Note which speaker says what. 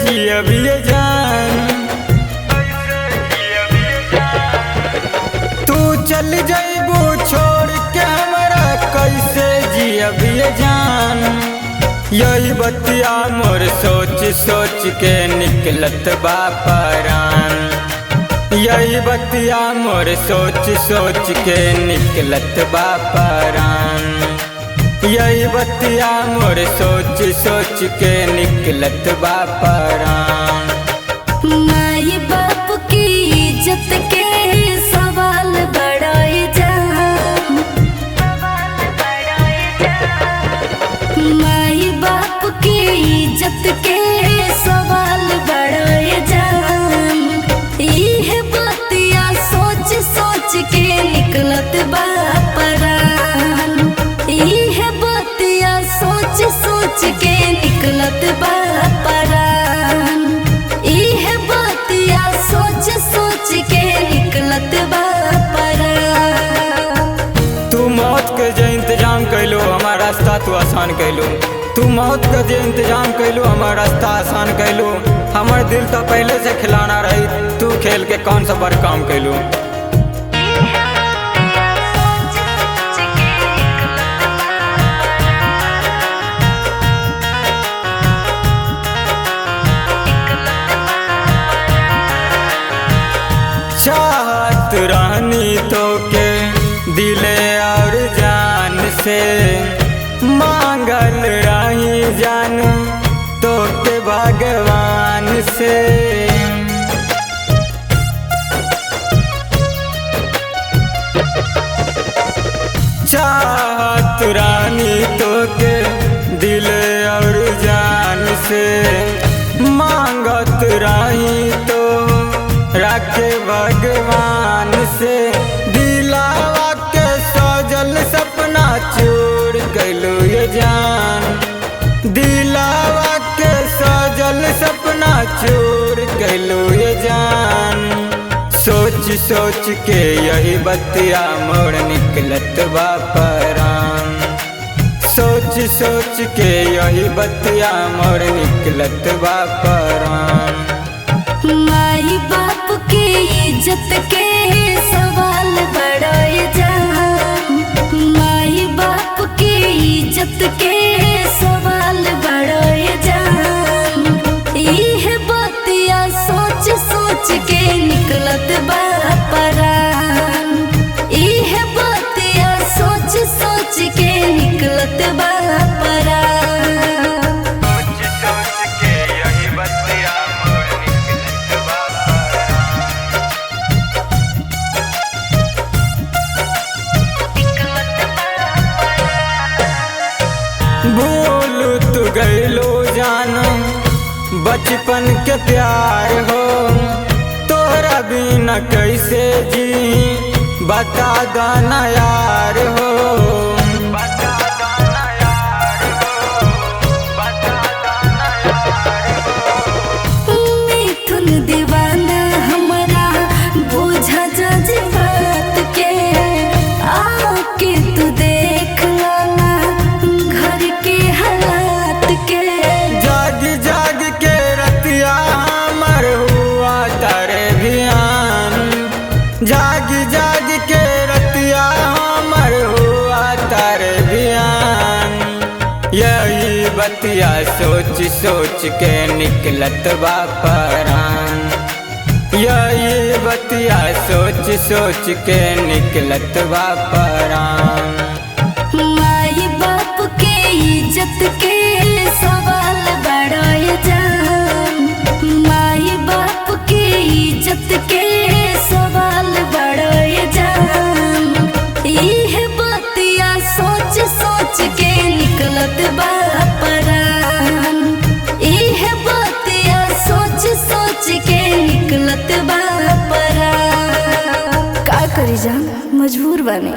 Speaker 1: जियबिए जान, तू चल जइबू छोड़ के हमरा कैसे जियबिए जान। यही बतिया मोर सोच सोच के निकलत बा परान, यही बतिया मोर सोच सोच के निकलत बा परान, यही बतिया मोर सोच सोच के निकलत बा परान।
Speaker 2: माई बाप की इज्जत के सवाल बढ़ाए जान, माई बाप की इज्जत के सवाल बढ़ाए जान। यह बतिया सोच सोच के निकलत बा परान, यह बतिया सोच सोच के निकलत बा परान, यह बतिया सोच सोच के निकलत बा परान।
Speaker 1: तू मौत के जे इंतजाम कैलो हमारा रास्ता तू आसान कैलो, तू मौत के जे इंतजाम कैलो हमारा रास्ता आसान कैलो। हमर दिल तो पहले से खिलाना रही, तू खेल के कौन सा बड़ काम कैलो। चाहत रानी तो के दिले और जान से, मांगल रही जान तो के भगवान से। चाहत रानी तो के दिल और जान से, मांगत रही तो रखे भगवान से। दिलावा के सजल सपना चूर कैलो ये जान, दिलावा के सजल सपना चूर कैलो ये जान। सोच सोच के यही बतिया मोर निकलत बा परान, सोच सोच के यही बतिया मोर निकलत बा परान।
Speaker 2: माई बाप की इज्जत के सवाल बढ़ाए जान, माई बाप की इज्जत के सवाल बढ़ाए जान। यह बतिया सोच सोच के निकलत बा परान, यह बतिया सोच सोच के निकलत बा परान।
Speaker 1: भूल तू गईलो जानो बचपन के प्यार हो, तोरा बिना कैसे जी बता दाना यार हो।
Speaker 2: मिथुन दीवाना हमारा बोझा जज बात के, आके तू देख लाना घर के हालात के।
Speaker 1: जाग जाग के रतिया हमर हुआ तारे भियान, जाग जाग के रतिया हमर हुआ तारे भियान। यही बतिया सोच सोच के निकलत बा परान, यही बतिया सोच सोच के निकलत बा परान।
Speaker 2: माई बाप के इज्जत के सवाल बढ़ाए जान, माई बाप के इज्जत के सवाल बढ़ाए जान। यह बतिया सोच सोच के निकलत बा परान, यह बतिया सोच सोच के निकलत बा परान। का करी जान मजबूर बने।